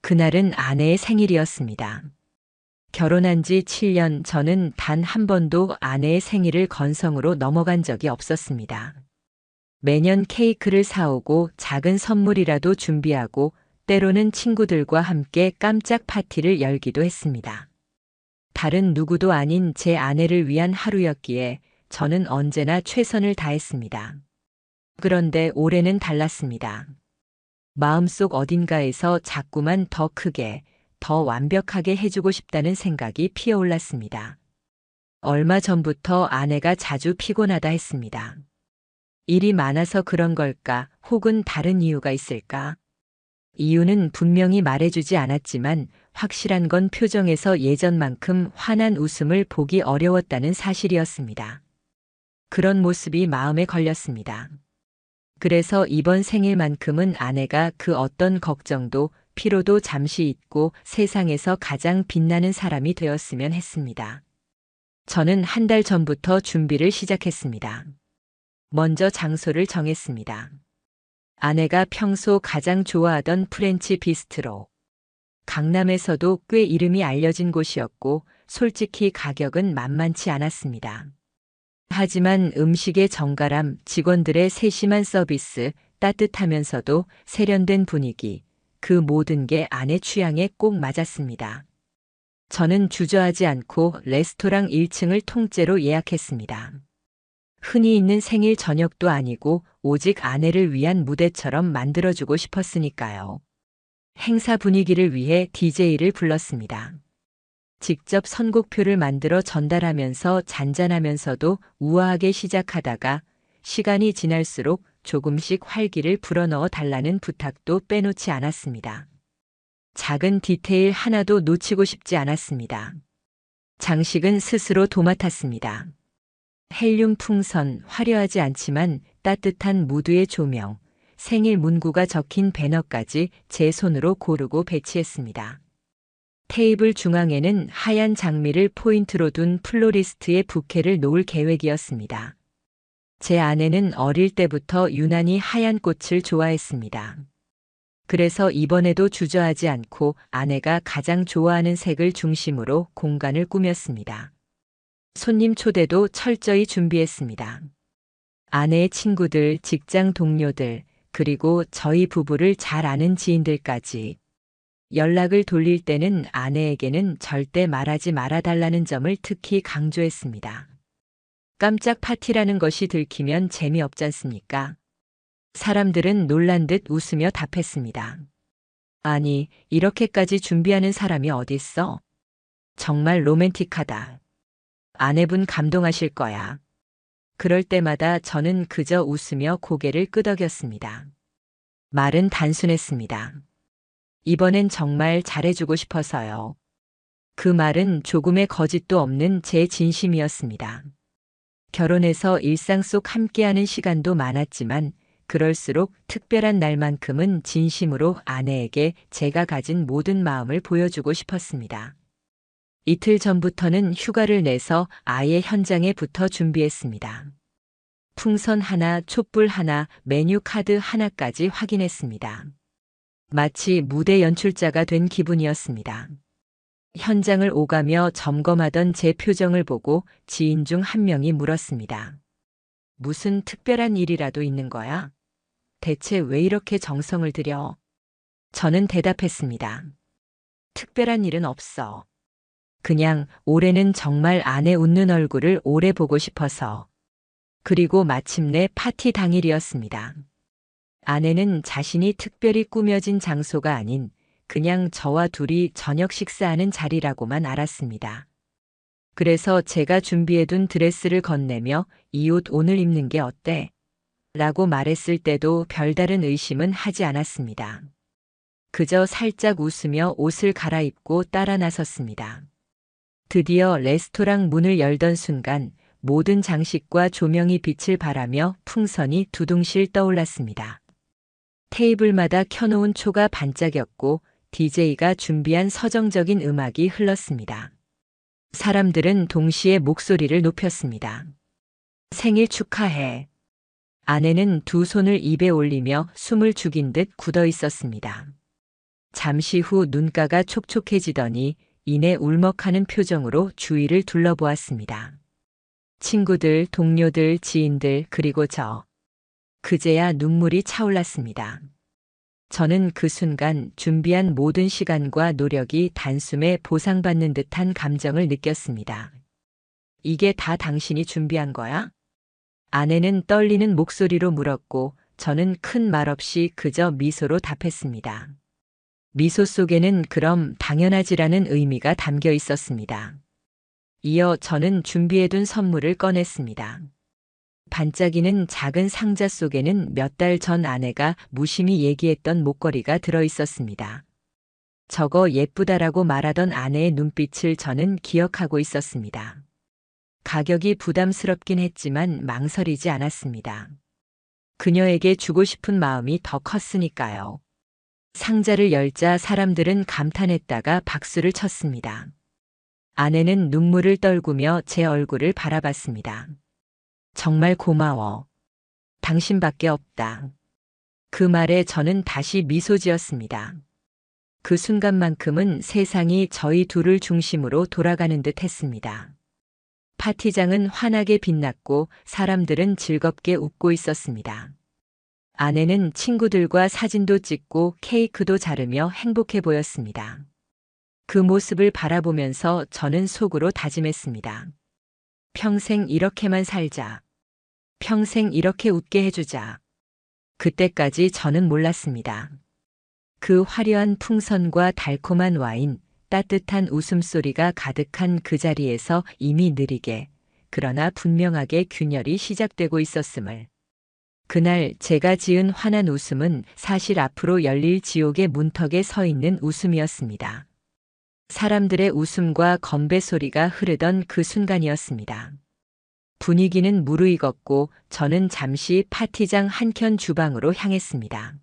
그날은 아내의 생일이었습니다. 결혼한 지 7년 저는 단 한 번도 아내의 생일을 건성으로 넘어간 적이 없었습니다. 매년 케이크를 사오고 작은 선물이라도 준비하고 때로는 친구들과 함께 깜짝 파티를 열기도 했습니다. 다른 누구도 아닌 제 아내를 위한 하루였기에 저는 언제나 최선을 다했습니다. 그런데 올해는 달랐습니다. 마음속 어딘가에서 자꾸만 더 크게, 더 완벽하게 해주고 싶다는 생각이 피어올랐습니다. 얼마 전부터 아내가 자주 피곤하다 했습니다. 일이 많아서 그런 걸까, 혹은 다른 이유가 있을까? 이유는 분명히 말해주지 않았지만 확실한 건 표정에서 예전만큼 환한 웃음을 보기 어려웠다는 사실이었습니다. 그런 모습이 마음에 걸렸습니다. 그래서 이번 생일만큼은 아내가 그 어떤 걱정도 피로도 잠시 잊고 세상에서 가장 빛나는 사람이 되었으면 했습니다. 저는 한 달 전부터 준비를 시작했습니다. 먼저 장소를 정했습니다. 아내가 평소 가장 좋아하던 프렌치 비스트로. 강남에서도 꽤 이름이 알려진 곳이었고 솔직히 가격은 만만치 않았습니다. 하지만 음식의 정갈함, 직원들의 세심한 서비스, 따뜻하면서도 세련된 분위기, 그 모든 게 아내 취향에 꼭 맞았습니다. 저는 주저하지 않고 레스토랑 1층을 통째로 예약했습니다. 흔히 있는 생일 저녁도 아니고 오직 아내를 위한 무대처럼 만들어주고 싶었으니까요. 행사 분위기를 위해 DJ를 불렀습니다. 직접 선곡표를 만들어 전달하면서 잔잔하면서도 우아하게 시작하다가 시간이 지날수록 조금씩 활기를 불어넣어 달라는 부탁도 빼놓지 않았습니다. 작은 디테일 하나도 놓치고 싶지 않았습니다. 장식은 스스로 도맡았습니다. 헬륨 풍선, 화려하지 않지만 따뜻한 무드의 조명, 생일 문구가 적힌 배너까지 제 손으로 고르고 배치했습니다. 테이블 중앙에는 하얀 장미를 포인트로 둔 플로리스트의 부케를 놓을 계획이었습니다. 제 아내는 어릴 때부터 유난히 하얀 꽃을 좋아했습니다. 그래서 이번에도 주저하지 않고 아내가 가장 좋아하는 색을 중심으로 공간을 꾸몄습니다. 손님 초대도 철저히 준비했습니다. 아내의 친구들, 직장 동료들, 그리고 저희 부부를 잘 아는 지인들까지. 연락을 돌릴 때는 아내에게는 절대 말하지 말아달라는 점을 특히 강조했습니다. 깜짝 파티라는 것이 들키면 재미없지 않습니까? 사람들은 놀란 듯 웃으며 답했습니다. 아니, 이렇게까지 준비하는 사람이 어딨어? 정말 로맨틱하다. 아내분 감동하실 거야. 그럴 때마다 저는 그저 웃으며 고개를 끄덕였습니다. 말은 단순했습니다. 이번엔 정말 잘해주고 싶어서요. 그 말은 조금의 거짓도 없는 제 진심이었습니다. 결혼해서 일상 속 함께하는 시간도 많았지만 그럴수록 특별한 날만큼은 진심으로 아내에게 제가 가진 모든 마음을 보여주고 싶었습니다. 이틀 전부터는 휴가를 내서 아예 현장에 붙어 준비했습니다. 풍선 하나, 촛불 하나, 메뉴 카드 하나까지 확인했습니다. 마치 무대 연출자가 된 기분이었습니다. 현장을 오가며 점검하던 제 표정을 보고 지인 중 한 명이 물었습니다. 무슨 특별한 일이라도 있는 거야? 대체 왜 이렇게 정성을 들여? 저는 대답했습니다. 특별한 일은 없어. 그냥 올해는 정말 아내 웃는 얼굴을 오래 보고 싶어서. 그리고 마침내 파티 당일이었습니다. 아내는 자신이 특별히 꾸며진 장소가 아닌 그냥 저와 둘이 저녁 식사하는 자리라고만 알았습니다. 그래서 제가 준비해둔 드레스를 건네며 이 옷 오늘 입는 게 어때? 라고 말했을 때도 별다른 의심은 하지 않았습니다. 그저 살짝 웃으며 옷을 갈아입고 따라 나섰습니다. 드디어 레스토랑 문을 열던 순간 모든 장식과 조명이 빛을 발하며 풍선이 두둥실 떠올랐습니다. 테이블마다 켜놓은 초가 반짝였고 DJ가 준비한 서정적인 음악이 흘렀습니다. 사람들은 동시에 목소리를 높였습니다. 생일 축하해. 아내는 두 손을 입에 올리며 숨을 죽인 듯 굳어 있었습니다. 잠시 후 눈가가 촉촉해지더니 이내 울먹하는 표정으로 주위를 둘러보았습니다. 친구들, 동료들, 지인들, 그리고 저. 그제야 눈물이 차올랐습니다. 저는 그 순간 준비한 모든 시간과 노력이 단숨에 보상받는 듯한 감정을 느꼈습니다. 이게 다 당신이 준비한 거야? 아내는 떨리는 목소리로 물었고 저는 큰 말 없이 그저 미소로 답했습니다. 미소 속에는 그럼 당연하지라는 의미가 담겨 있었습니다. 이어 저는 준비해둔 선물을 꺼냈습니다. 반짝이는 작은 상자 속에는 몇 달 전 아내가 무심히 얘기했던 목걸이가 들어 있었습니다. 저거 예쁘다라고 말하던 아내의 눈빛을 저는 기억하고 있었습니다. 가격이 부담스럽긴 했지만 망설이지 않았습니다. 그녀에게 주고 싶은 마음이 더 컸으니까요. 상자를 열자 사람들은 감탄했다가 박수를 쳤습니다. 아내는 눈물을 떨구며 제 얼굴을 바라봤습니다. 정말 고마워. 당신밖에 없다. 그 말에 저는 다시 미소 지었습니다. 그 순간만큼은 세상이 저희 둘을 중심으로 돌아가는 듯 했습니다. 파티장은 환하게 빛났고 사람들은 즐겁게 웃고 있었습니다. 아내는 친구들과 사진도 찍고 케이크도 자르며 행복해 보였습니다. 그 모습을 바라보면서 저는 속으로 다짐했습니다. 평생 이렇게만 살자. 평생 이렇게 웃게 해주자. 그때까지 저는 몰랐습니다. 그 화려한 풍선과 달콤한 와인, 따뜻한 웃음소리가 가득한 그 자리에서 이미 느리게, 그러나 분명하게 균열이 시작되고 있었음을. 그날 제가 지은 환한 웃음은 사실 앞으로 열릴 지옥의 문턱에 서 있는 웃음이었습니다. 사람들의 웃음과 건배 소리가 흐르던 그 순간이었습니다. 분위기는 무르익었고 저는 잠시 파티장 한켠 주방으로 향했습니다.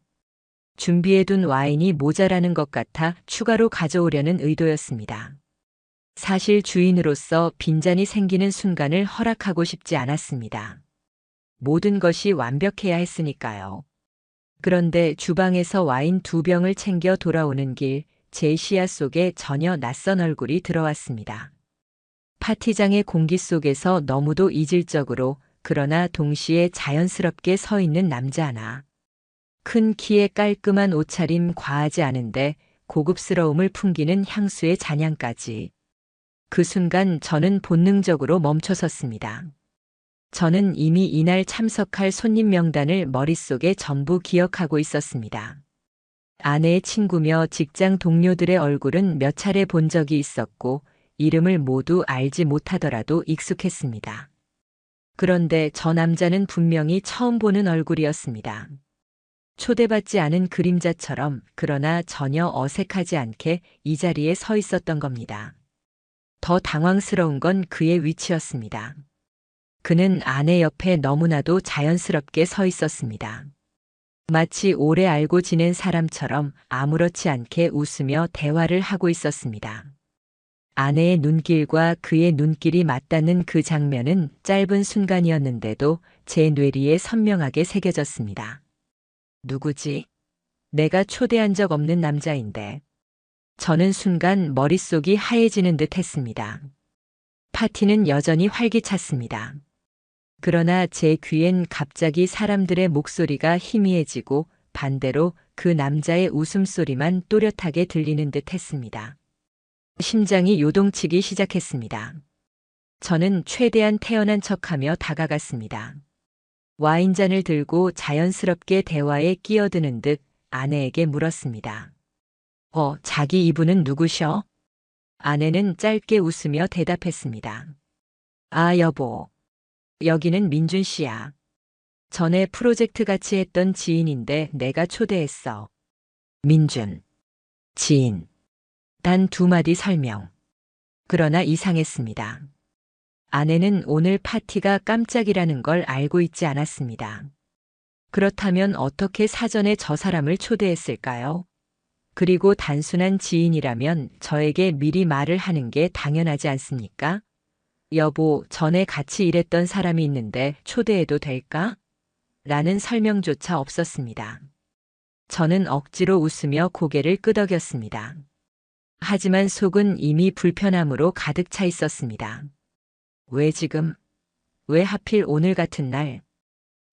준비해둔 와인이 모자라는 것 같아 추가로 가져오려는 의도였습니다. 사실 주인으로서 빈잔이 생기는 순간을 허락하고 싶지 않았습니다. 모든 것이 완벽해야 했으니까요. 그런데 주방에서 와인 2병을 챙겨 돌아오는 길, 제 시야 속에 전혀 낯선 얼굴이 들어왔습니다. 파티장의 공기 속에서 너무도 이질적으로 그러나 동시에 자연스럽게 서 있는 남자 하나. 큰 키에 깔끔한 옷차림 과하지 않은데 고급스러움을 풍기는 향수의 잔향까지. 그 순간 저는 본능적으로 멈춰섰습니다. 저는 이미 이날 참석할 손님 명단을 머릿속에 전부 기억하고 있었습니다. 아내의 친구며 직장 동료들의 얼굴은 몇 차례 본 적이 있었고 이름을 모두 알지 못하더라도 익숙했습니다. 그런데 저 남자는 분명히 처음 보는 얼굴이었습니다. 초대받지 않은 그림자처럼 그러나 전혀 어색하지 않게 이 자리에 서 있었던 겁니다. 더 당황스러운 건 그의 위치였습니다. 그는 아내 옆에 너무나도 자연스럽게 서 있었습니다. 마치 오래 알고 지낸 사람처럼 아무렇지 않게 웃으며 대화를 하고 있었습니다. 아내의 눈길과 그의 눈길이 맞닿는 그 장면은 짧은 순간이었는데도 제 뇌리에 선명하게 새겨졌습니다. 누구지? 내가 초대한 적 없는 남자인데. 저는 순간 머릿속이 하얘지는 듯 했습니다. 파티는 여전히 활기찼습니다. 그러나 제 귀엔 갑자기 사람들의 목소리가 희미해지고 반대로 그 남자의 웃음소리만 또렷하게 들리는 듯 했습니다. 심장이 요동치기 시작했습니다. 저는 최대한 태연한 척하며 다가갔습니다. 와인잔을 들고 자연스럽게 대화에 끼어드는 듯 아내에게 물었습니다. 자기 이분은 누구셔? 아내는 짧게 웃으며 대답했습니다. 아, 여보. 여기는 민준 씨야. 전에 프로젝트 같이 했던 지인인데 내가 초대했어. 민준. 지인. 단 2마디 설명. 그러나 이상했습니다. 아내는 오늘 파티가 깜짝이라는 걸 알고 있지 않았습니다. 그렇다면 어떻게 사전에 저 사람을 초대했을까요? 그리고 단순한 지인이라면 저에게 미리 말을 하는 게 당연하지 않습니까? 여보, 전에 같이 일했던 사람이 있는데 초대해도 될까? 라는 설명조차 없었습니다. 저는 억지로 웃으며 고개를 끄덕였습니다. 하지만 속은 이미 불편함으로 가득 차 있었습니다. 왜 지금? 왜 하필 오늘 같은 날?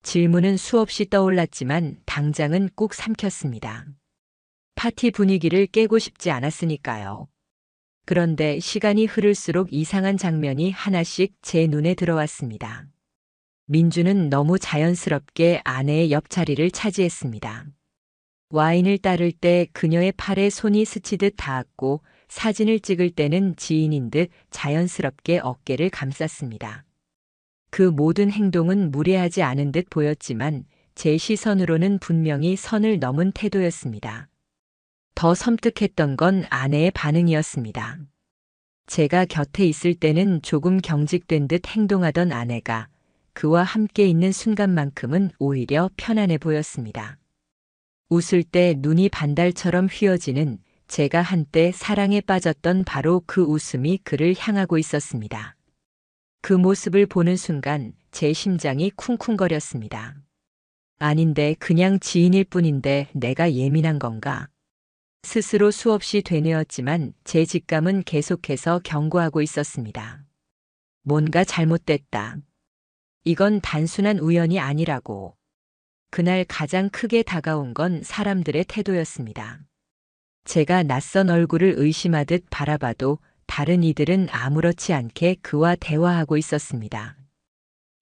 질문은 수없이 떠올랐지만 당장은 꾹 삼켰습니다. 파티 분위기를 깨고 싶지 않았으니까요. 그런데 시간이 흐를수록 이상한 장면이 하나씩 제 눈에 들어왔습니다. 민주는 너무 자연스럽게 아내의 옆자리를 차지했습니다. 와인을 따를 때 그녀의 팔에 손이 스치듯 닿았고 사진을 찍을 때는 지인인 듯 자연스럽게 어깨를 감쌌습니다. 그 모든 행동은 무례하지 않은 듯 보였지만 제 시선으로는 분명히 선을 넘은 태도였습니다. 더 섬뜩했던 건 아내의 반응이었습니다. 제가 곁에 있을 때는 조금 경직된 듯 행동하던 아내가 그와 함께 있는 순간만큼은 오히려 편안해 보였습니다. 웃을 때 눈이 반달처럼 휘어지는 제가 한때 사랑에 빠졌던 바로 그 웃음이 그를 향하고 있었습니다. 그 모습을 보는 순간 제 심장이 쿵쿵거렸습니다. 아닌데 그냥 지인일 뿐인데 내가 예민한 건가? 스스로 수없이 되뇌었지만 제 직감은 계속해서 경고하고 있었습니다. 뭔가 잘못됐다. 이건 단순한 우연이 아니라고. 그날 가장 크게 다가온 건 사람들의 태도였습니다. 제가 낯선 얼굴을 의심하듯 바라봐도 다른 이들은 아무렇지 않게 그와 대화하고 있었습니다.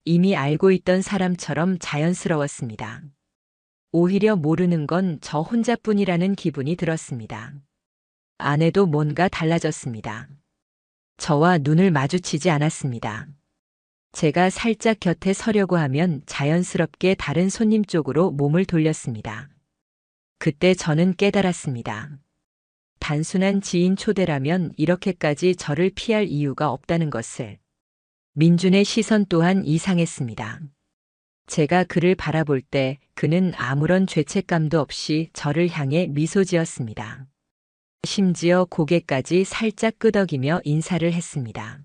이미 알고 있던 사람처럼 자연스러웠습니다. 오히려 모르는 건 저 혼자뿐이라는 기분이 들었습니다. 아내도 뭔가 달라졌습니다. 저와 눈을 마주치지 않았습니다. 제가 살짝 곁에 서려고 하면 자연스럽게 다른 손님 쪽으로 몸을 돌렸습니다. 그때 저는 깨달았습니다. 단순한 지인 초대라면 이렇게까지 저를 피할 이유가 없다는 것을. 민준의 시선 또한 이상했습니다. 제가 그를 바라볼 때 그는 아무런 죄책감도 없이 저를 향해 미소 지었습니다. 심지어 고개까지 살짝 끄덕이며 인사를 했습니다.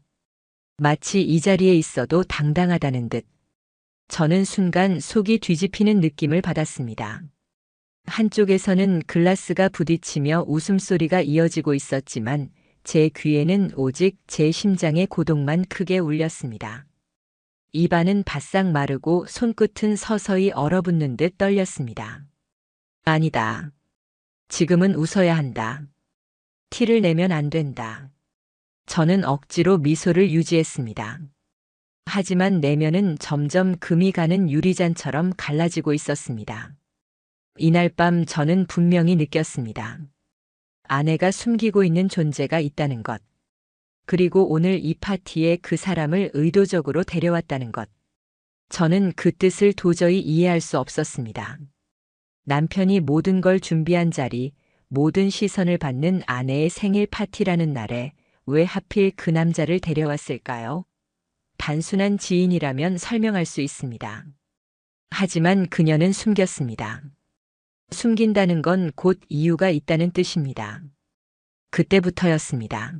마치 이 자리에 있어도 당당하다는 듯. 저는 순간 속이 뒤집히는 느낌을 받았습니다. 한쪽에서는 글라스가 부딪히며 웃음소리가 이어지고 있었지만 제 귀에는 오직 제 심장의 고동만 크게 울렸습니다. 입안은 바싹 마르고 손끝은 서서히 얼어붙는 듯 떨렸습니다. 아니다. 지금은 웃어야 한다. 티를 내면 안 된다. 저는 억지로 미소를 유지했습니다. 하지만 내면은 점점 금이 가는 유리잔처럼 갈라지고 있었습니다. 이날 밤 저는 분명히 느꼈습니다. 아내가 숨기고 있는 존재가 있다는 것. 그리고 오늘 이 파티에 그 사람을 의도적으로 데려왔다는 것. 저는 그 뜻을 도저히 이해할 수 없었습니다. 남편이 모든 걸 준비한 자리, 모든 시선을 받는 아내의 생일 파티라는 날에 왜 하필 그 남자를 데려왔을까요? 단순한 지인이라면 설명할 수 있습니다. 하지만 그녀는 숨겼습니다. 숨긴다는 건 곧 이유가 있다는 뜻입니다. 그때부터였습니다.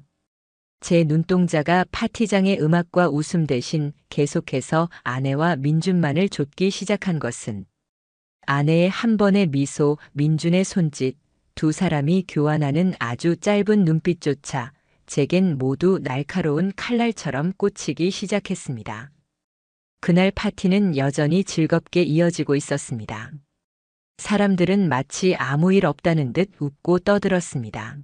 제 눈동자가 파티장의 음악과 웃음 대신 계속해서 아내와 민준만을 좇기 시작한 것은 아내의 한 번의 미소, 민준의 손짓, 두 사람이 교환하는 아주 짧은 눈빛조차 제겐 모두 날카로운 칼날처럼 꽂히기 시작했습니다. 그날 파티는 여전히 즐겁게 이어지고 있었습니다. 사람들은 마치 아무 일 없다는 듯 웃고 떠들었습니다.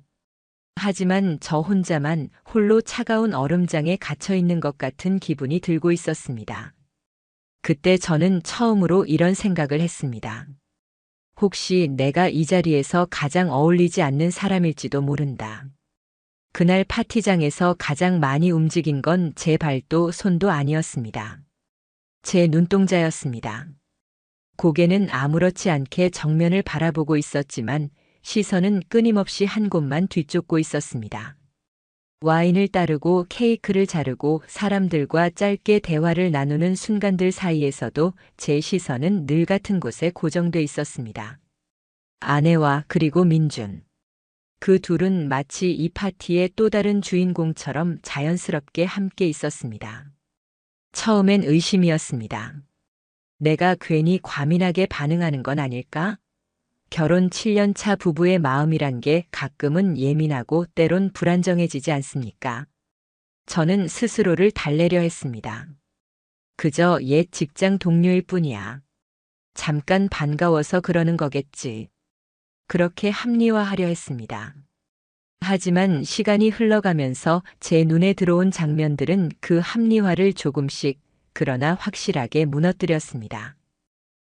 하지만 저 혼자만 홀로 차가운 얼음장에 갇혀 있는 것 같은 기분이 들고 있었습니다. 그때 저는 처음으로 이런 생각을 했습니다. 혹시 내가 이 자리에서 가장 어울리지 않는 사람일지도 모른다. 그날 파티장에서 가장 많이 움직인 건 제 발도 손도 아니었습니다. 제 눈동자였습니다. 고개는 아무렇지 않게 정면을 바라보고 있었지만 시선은 끊임없이 한 곳만 뒤쫓고 있었습니다. 와인을 따르고 케이크를 자르고 사람들과 짧게 대화를 나누는 순간들 사이에서도 제 시선은 늘 같은 곳에 고정돼 있었습니다. 아내와 그리고 민준. 그 둘은 마치 이 파티의 또 다른 주인공처럼 자연스럽게 함께 있었습니다. 처음엔 의심이었습니다. 내가 괜히 과민하게 반응하는 건 아닐까? 결혼 7년 차 부부의 마음이란 게 가끔은 예민하고 때론 불안정해지지 않습니까? 저는 스스로를 달래려 했습니다. 그저 옛 직장 동료일 뿐이야. 잠깐 반가워서 그러는 거겠지. 그렇게 합리화하려 했습니다. 하지만 시간이 흘러가면서 제 눈에 들어온 장면들은 그 합리화를 조금씩, 그러나 확실하게 무너뜨렸습니다.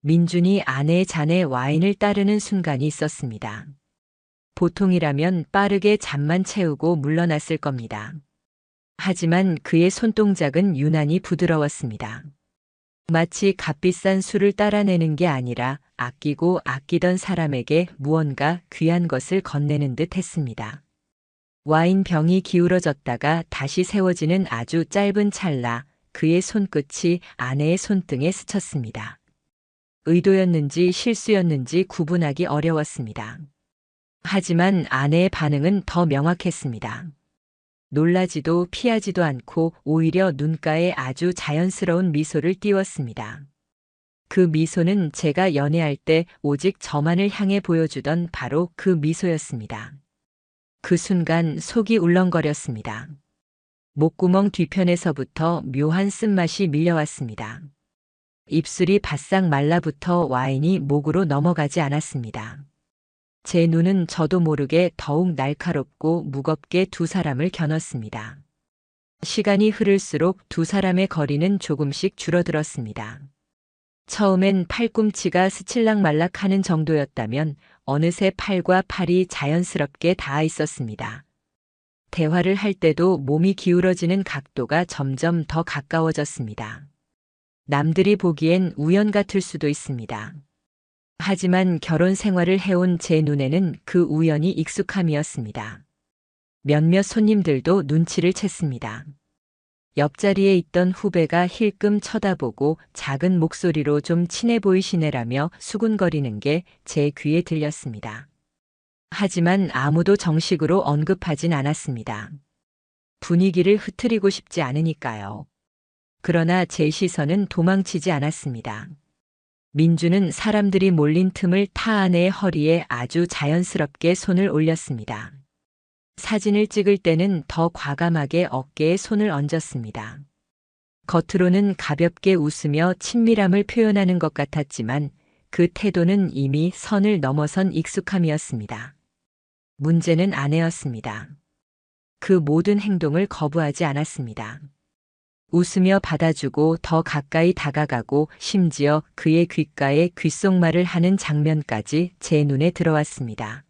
민준이 아내의 잔에 와인을 따르는 순간이 있었습니다. 보통이라면 빠르게 잔만 채우고 물러났을 겁니다. 하지만 그의 손동작은 유난히 부드러웠습니다. 마치 값비싼 술을 따라내는 게 아니라 아끼고 아끼던 사람에게 무언가 귀한 것을 건네는 듯 했습니다. 와인 병이 기울어졌다가 다시 세워지는 아주 짧은 찰나 그의 손끝이 아내의 손등에 스쳤습니다. 의도였는지 실수였는지 구분하기 어려웠습니다. 하지만 아내의 반응은 더 명확했습니다. 놀라지도 피하지도 않고 오히려 눈가에 아주 자연스러운 미소를 띄웠습니다. 그 미소는 제가 연애할 때 오직 저만을 향해 보여주던 바로 그 미소였습니다. 그 순간 속이 울렁거렸습니다. 목구멍 뒤편에서부터 묘한 쓴맛이 밀려왔습니다. 입술이 바싹 말라붙어 와인이 목으로 넘어가지 않았습니다. 제 눈은 저도 모르게 더욱 날카롭고 무겁게 두 사람을 겨눴습니다. 시간이 흐를수록 두 사람의 거리는 조금씩 줄어들었습니다. 처음엔 팔꿈치가 스칠락말락하는 정도였다면 어느새 팔과 팔이 자연스럽게 닿아 있었습니다. 대화를 할 때도 몸이 기울어지는 각도가 점점 더 가까워졌습니다. 남들이 보기엔 우연 같을 수도 있습니다. 하지만 결혼 생활을 해온 제 눈에는 그 우연이 익숙함이었습니다. 몇몇 손님들도 눈치를 챘습니다. 옆자리에 있던 후배가 힐끔 쳐다보고 작은 목소리로 좀 친해 보이시네라며 수군거리는 게 제 귀에 들렸습니다. 하지만 아무도 정식으로 언급하진 않았습니다. 분위기를 흐트리고 싶지 않으니까요. 그러나 제 시선은 도망치지 않았습니다. 민주는 사람들이 몰린 틈을 타 아내의 허리에 아주 자연스럽게 손을 올렸습니다. 사진을 찍을 때는 더 과감하게 어깨에 손을 얹었습니다. 겉으로는 가볍게 웃으며 친밀함을 표현하는 것 같았지만 그 태도는 이미 선을 넘어선 익숙함이었습니다. 문제는 아내였습니다. 그 모든 행동을 거부하지 않았습니다. 웃으며 받아주고 더 가까이 다가가고 심지어 그의 귓가에 귓속말을 하는 장면까지 제 눈에 들어왔습니다.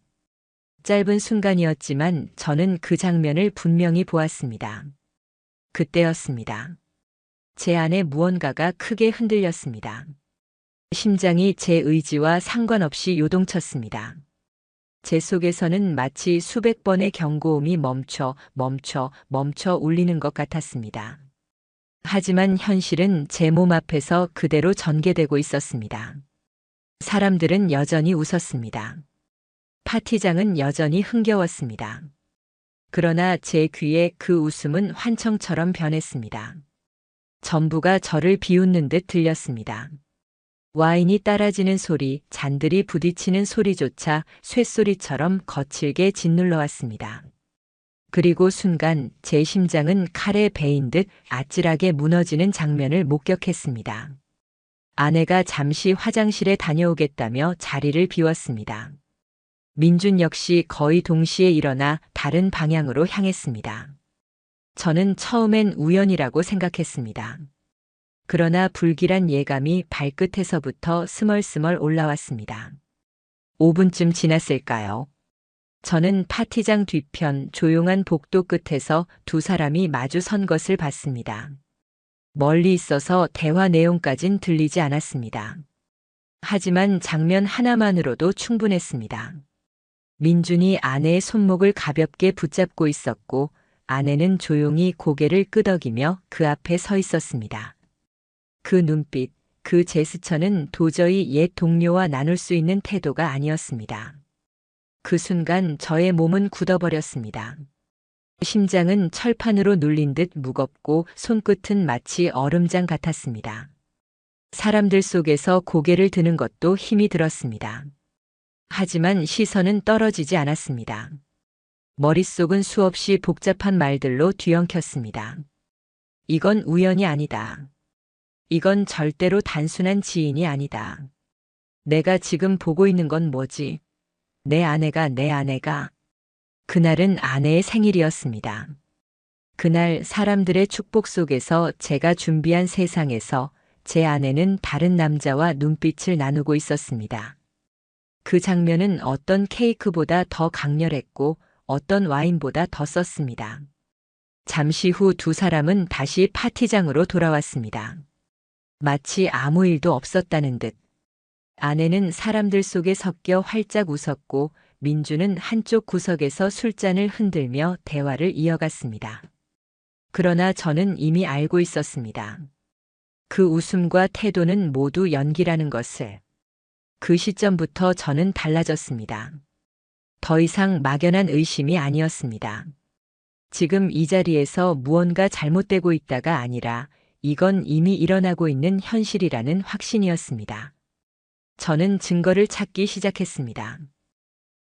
짧은 순간이었지만 저는 그 장면을 분명히 보았습니다. 그때였습니다. 제 안에 무언가가 크게 흔들렸습니다. 심장이 제 의지와 상관없이 요동쳤습니다. 제 속에서는 마치 수백 번의 경고음이 멈춰 울리는 것 같았습니다. 하지만 현실은 제 몸 앞에서 그대로 전개되고 있었습니다. 사람들은 여전히 웃었습니다. 파티장은 여전히 흥겨웠습니다. 그러나 제 귀에 그 웃음은 환청처럼 변했습니다. 전부가 저를 비웃는 듯 들렸습니다. 와인이 따라지는 소리, 잔들이 부딪히는 소리조차 쇳소리처럼 거칠게 짓눌러 왔습니다. 그리고 순간 제 심장은 칼에 베인 듯 아찔하게 무너지는 장면을 목격했습니다. 아내가 잠시 화장실에 다녀오겠다며 자리를 비웠습니다. 민준 역시 거의 동시에 일어나 다른 방향으로 향했습니다. 저는 처음엔 우연이라고 생각했습니다. 그러나 불길한 예감이 발끝에서부터 스멀스멀 올라왔습니다. 5분쯤 지났을까요? 저는 파티장 뒤편 조용한 복도 끝에서 두 사람이 마주 선 것을 봤습니다. 멀리 있어서 대화 내용까진 들리지 않았습니다. 하지만 장면 하나만으로도 충분했습니다. 민준이 아내의 손목을 가볍게 붙잡고 있었고 아내는 조용히 고개를 끄덕이며 그 앞에 서 있었습니다. 그 눈빛, 그 제스처는 도저히 옛 동료와 나눌 수 있는 태도가 아니었습니다. 그 순간 저의 몸은 굳어버렸습니다. 심장은 철판으로 눌린 듯 무겁고 손끝은 마치 얼음장 같았습니다. 사람들 속에서 고개를 드는 것도 힘이 들었습니다. 하지만 시선은 떨어지지 않았습니다. 머릿속은 수없이 복잡한 말들로 뒤엉켰습니다. 이건 우연이 아니다. 이건 절대로 단순한 지인이 아니다. 내가 지금 보고 있는 건 뭐지? 내 아내가. 그날은 아내의 생일이었습니다. 그날 사람들의 축복 속에서 제가 준비한 세상에서 제 아내는 다른 남자와 눈빛을 나누고 있었습니다. 그 장면은 어떤 케이크보다 더 강렬했고 어떤 와인보다 더 썼습니다. 잠시 후 두 사람은 다시 파티장으로 돌아왔습니다. 마치 아무 일도 없었다는 듯. 아내는 사람들 속에 섞여 활짝 웃었고 민주는 한쪽 구석에서 술잔을 흔들며 대화를 이어갔습니다. 그러나 저는 이미 알고 있었습니다. 그 웃음과 태도는 모두 연기라는 것을. 그 시점부터 저는 달라졌습니다. 더 이상 막연한 의심이 아니었습니다. 지금 이 자리에서 무언가 잘못되고 있다가 아니라 이건 이미 일어나고 있는 현실이라는 확신이었습니다. 저는 증거를 찾기 시작했습니다.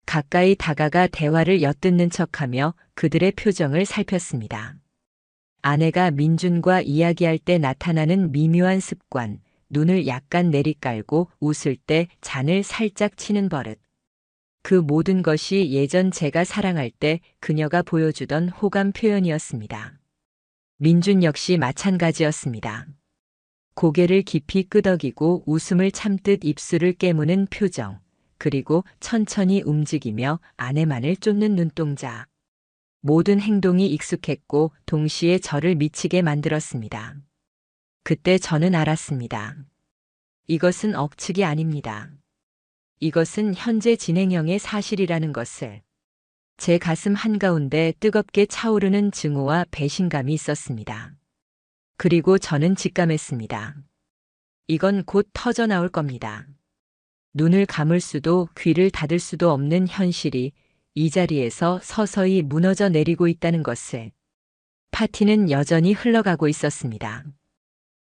가까이 다가가 대화를 엿듣는 척하며 그들의 표정을 살폈습니다. 아내가 민준과 이야기할 때 나타나는 미묘한 습관, 눈을 약간 내리깔고 웃을 때 잔을 살짝 치는 버릇. 그 모든 것이 예전 제가 사랑할 때 그녀가 보여주던 호감 표현이었습니다. 민준 역시 마찬가지였습니다. 고개를 깊이 끄덕이고 웃음을 참듯 입술을 깨무는 표정, 그리고 천천히 움직이며 아내만을 쫓는 눈동자. 모든 행동이 익숙했고 동시에 저를 미치게 만들었습니다. 그때 저는 알았습니다. 이것은 억측이 아닙니다. 이것은 현재 진행형의 사실이라는 것을. 제 가슴 한가운데 뜨겁게 차오르는 증오와 배신감이 있었습니다. 그리고 저는 직감했습니다. 이건 곧 터져나올 겁니다. 눈을 감을 수도 귀를 닫을 수도 없는 현실이 이 자리에서 서서히 무너져 내리고 있다는 것을. 파티는 여전히 흘러가고 있었습니다.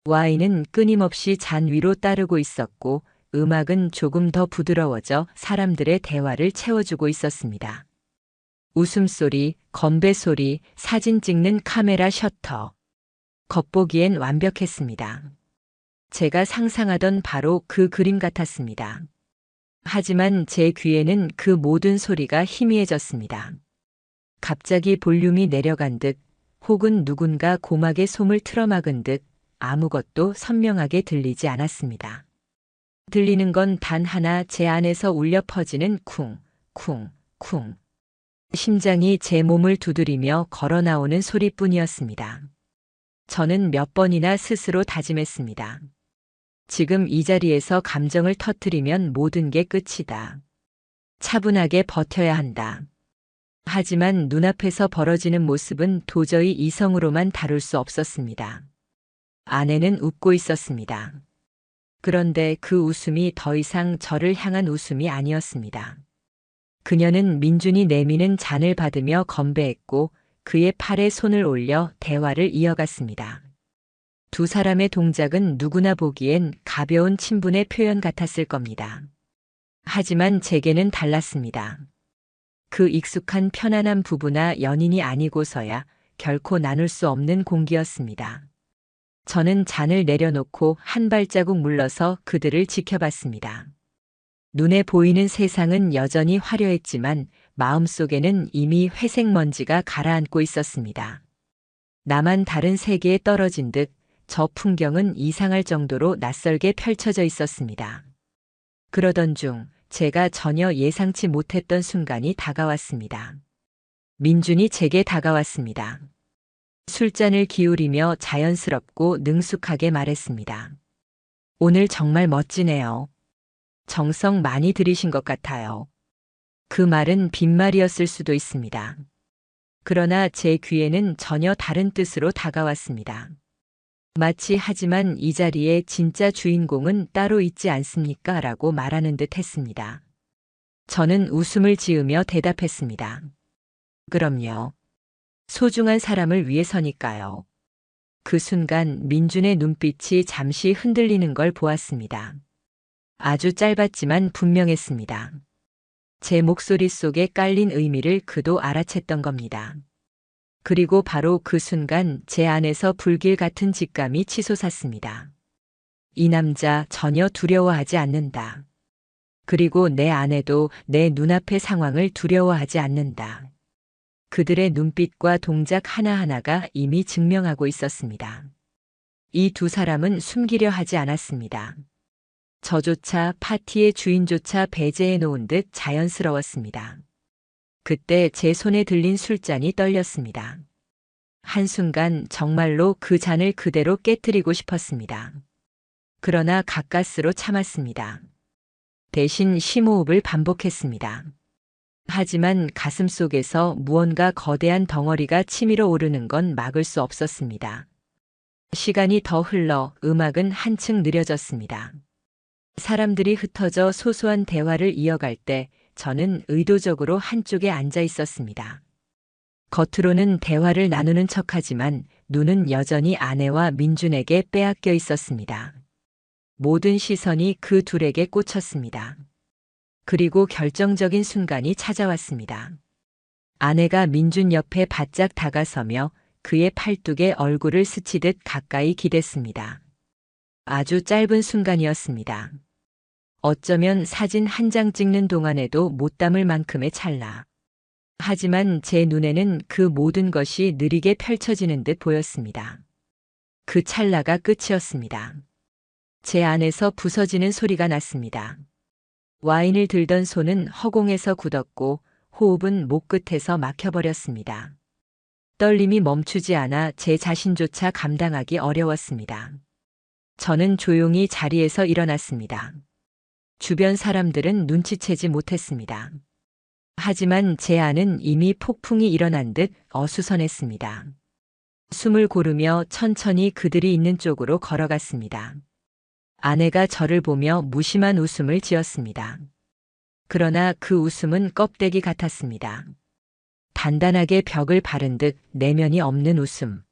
와인은 끊임없이 잔 위로 따르고 있었고 음악은 조금 더 부드러워져 사람들의 대화를 채워주고 있었습니다. 웃음소리, 건배 소리, 사진 찍는 카메라 셔터. 겉보기엔 완벽했습니다. 제가 상상하던 바로 그 그림 같았습니다. 하지만 제 귀에는 그 모든 소리가 희미해졌습니다. 갑자기 볼륨이 내려간 듯 혹은 누군가 고막에 솜을 틀어막은 듯 아무것도 선명하게 들리지 않았습니다. 들리는 건 단 하나 제 안에서 울려 퍼지는 쿵, 쿵, 쿵. 심장이 제 몸을 두드리며 걸어 나오는 소리뿐이었습니다. 저는 몇 번이나 스스로 다짐했습니다. 지금 이 자리에서 감정을 터뜨리면 모든 게 끝이다. 차분하게 버텨야 한다. 하지만 눈앞에서 벌어지는 모습은 도저히 이성으로만 다룰 수 없었습니다. 아내는 웃고 있었습니다. 그런데 그 웃음이 더 이상 저를 향한 웃음이 아니었습니다. 그녀는 민준이 내미는 잔을 받으며 건배했고 그의 팔에 손을 올려 대화를 이어갔습니다. 두 사람의 동작은 누구나 보기엔 가벼운 친분의 표현 같았을 겁니다. 하지만 제게는 달랐습니다. 그 익숙한 편안한 부부나 연인이 아니고서야 결코 나눌 수 없는 공기였습니다. 저는 잔을 내려놓고 한 발자국 물러서 그들을 지켜봤습니다. 눈에 보이는 세상은 여전히 화려했지만 마음속에는 이미 회색 먼지가 가라앉고 있었습니다. 나만 다른 세계에 떨어진 듯 저 풍경은 이상할 정도로 낯설게 펼쳐져 있었습니다. 그러던 중 제가 전혀 예상치 못했던 순간이 다가왔습니다. 민준이 제게 다가왔습니다. 술잔을 기울이며 자연스럽고 능숙하게 말했습니다. 오늘 정말 멋지네요. 정성 많이 들이신 것 같아요. 그 말은 빈말이었을 수도 있습니다. 그러나 제 귀에는 전혀 다른 뜻으로 다가왔습니다. 마치 하지만 이 자리에 진짜 주인공은 따로 있지 않습니까? 라고 말하는 듯 했습니다. 저는 웃음을 지으며 대답했습니다. 그럼요. 소중한 사람을 위해서니까요. 그 순간 민준의 눈빛이 잠시 흔들리는 걸 보았습니다. 아주 짧았지만 분명했습니다. 제 목소리 속에 깔린 의미를 그도 알아챘던 겁니다. 그리고 바로 그 순간 제 안에서 불길 같은 직감이 치솟았습니다. 이 남자 전혀 두려워하지 않는다. 그리고 내 아내도 내 눈앞의 상황을 두려워하지 않는다. 그들의 눈빛과 동작 하나하나가 이미 증명하고 있었습니다. 이 두 사람은 숨기려 하지 않았습니다. 저조차 파티의 주인조차 배제해 놓은 듯 자연스러웠습니다. 그때 제 손에 들린 술잔이 떨렸습니다. 한순간 정말로 그 잔을 그대로 깨뜨리고 싶었습니다. 그러나 가까스로 참았습니다. 대신 심호흡을 반복했습니다. 하지만 가슴 속에서 무언가 거대한 덩어리가 치밀어 오르는 건 막을 수 없었습니다. 시간이 더 흘러 음악은 한층 느려졌습니다. 사람들이 흩어져 소소한 대화를 이어갈 때 저는 의도적으로 한쪽에 앉아 있었습니다. 겉으로는 대화를 나누는 척하지만 눈은 여전히 아내와 민준에게 빼앗겨 있었습니다. 모든 시선이 그 둘에게 꽂혔습니다. 그리고 결정적인 순간이 찾아왔습니다. 아내가 민준 옆에 바짝 다가서며 그의 팔뚝에 얼굴을 스치듯 가까이 기댔습니다. 아주 짧은 순간이었습니다. 어쩌면 사진 한 장 찍는 동안에도 못 담을 만큼의 찰나. 하지만 제 눈에는 그 모든 것이 느리게 펼쳐지는 듯 보였습니다. 그 찰나가 끝이었습니다. 제 안에서 부서지는 소리가 났습니다. 와인을 들던 손은 허공에서 굳었고 호흡은 목 끝에서 막혀버렸습니다. 떨림이 멈추지 않아 제 자신조차 감당하기 어려웠습니다. 저는 조용히 자리에서 일어났습니다. 주변 사람들은 눈치채지 못했습니다. 하지만 제 안은 이미 폭풍이 일어난 듯 어수선했습니다. 숨을 고르며 천천히 그들이 있는 쪽으로 걸어갔습니다. 아내가 저를 보며 무심한 웃음을 지었습니다. 그러나 그 웃음은 껍데기 같았습니다. 단단하게 벽을 바른 듯 내면이 없는 웃음.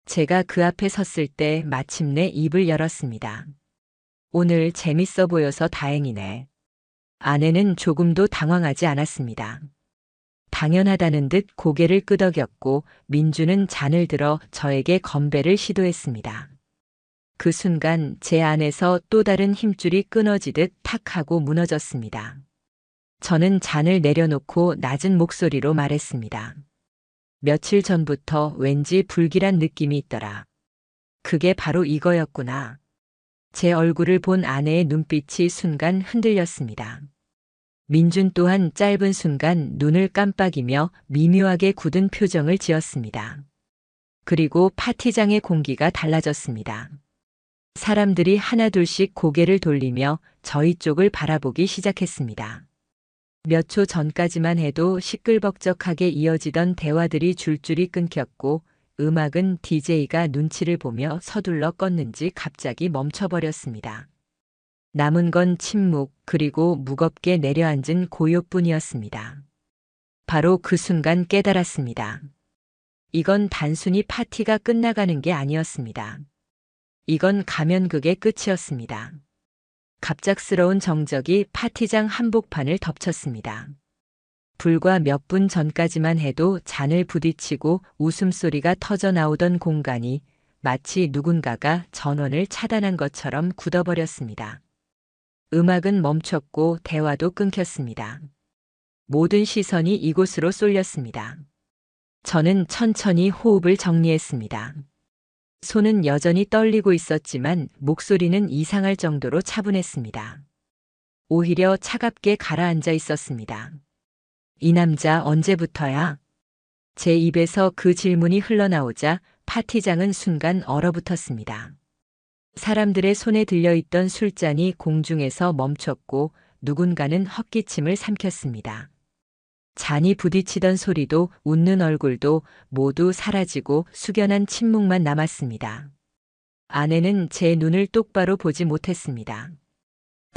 제가 그 앞에 섰을 때 마침내 입을 열었습니다. 오늘 재밌어 보여서 다행이네. 아내는 조금도 당황하지 않았습니다. 당연하다는 듯 고개를 끄덕였고 민주는 잔을 들어 저에게 건배를 시도했습니다. 그 순간 제 안에서 또 다른 힘줄이 끊어지듯 탁 하고 무너졌습니다. 저는 잔을 내려놓고 낮은 목소리로 말했습니다. 며칠 전부터 왠지 불길한 느낌이 있더라. 그게 바로 이거였구나. 제 얼굴을 본 아내의 눈빛이 순간 흔들렸습니다. 민준 또한 짧은 순간 눈을 깜빡이며 미묘하게 굳은 표정을 지었습니다. 그리고 파티장의 공기가 달라졌습니다. 사람들이 하나둘씩 고개를 돌리며 저희 쪽을 바라보기 시작했습니다. 몇 초 전까지만 해도 시끌벅적하게 이어지던 대화들이 줄줄이 끊겼고 음악은 DJ가 눈치를 보며 서둘러 껐는지 갑자기 멈춰버렸습니다. 남은 건 침묵 그리고 무겁게 내려앉은 고요뿐이었습니다. 바로 그 순간 깨달았습니다. 이건 단순히 파티가 끝나가는 게 아니었습니다. 이건 가면극의 끝이었습니다. 갑작스러운 정적이 파티장 한복판을 덮쳤습니다. 불과 몇 분 전까지만 해도 잔을 부딪히고 웃음소리가 터져 나오던 공간이 마치 누군가가 전원을 차단한 것처럼 굳어버렸습니다. 음악은 멈췄고 대화도 끊겼습니다. 모든 시선이 이곳으로 쏠렸습니다. 저는 천천히 호흡을 정리했습니다. 손은 여전히 떨리고 있었지만 목소리는 이상할 정도로 차분했습니다. 오히려 차갑게 가라앉아 있었습니다. 이 남자 언제부터야? 제 입에서 그 질문이 흘러나오자 파티장은 순간 얼어붙었습니다. 사람들의 손에 들려있던 술잔이 공중에서 멈췄고 누군가는 헛기침을 삼켰습니다. 잔이 부딪히던 소리도 웃는 얼굴도 모두 사라지고 숙연한 침묵만 남았습니다. 아내는 제 눈을 똑바로 보지 못했습니다.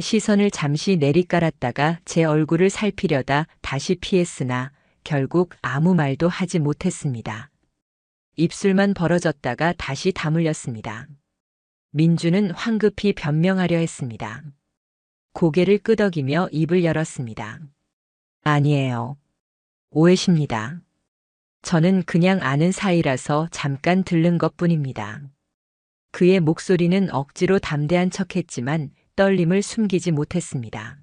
시선을 잠시 내리깔았다가 제 얼굴을 살피려다 다시 피했으나 결국 아무 말도 하지 못했습니다. 입술만 벌어졌다가 다시 다물렸습니다. 민주는 황급히 변명하려 했습니다. 고개를 끄덕이며 입을 열었습니다. 아니에요. 오해십니다. 저는 그냥 아는 사이라서 잠깐 들른 것뿐입니다. 그의 목소리는 억지로 담대한 척했지만 떨림을 숨기지 못했습니다.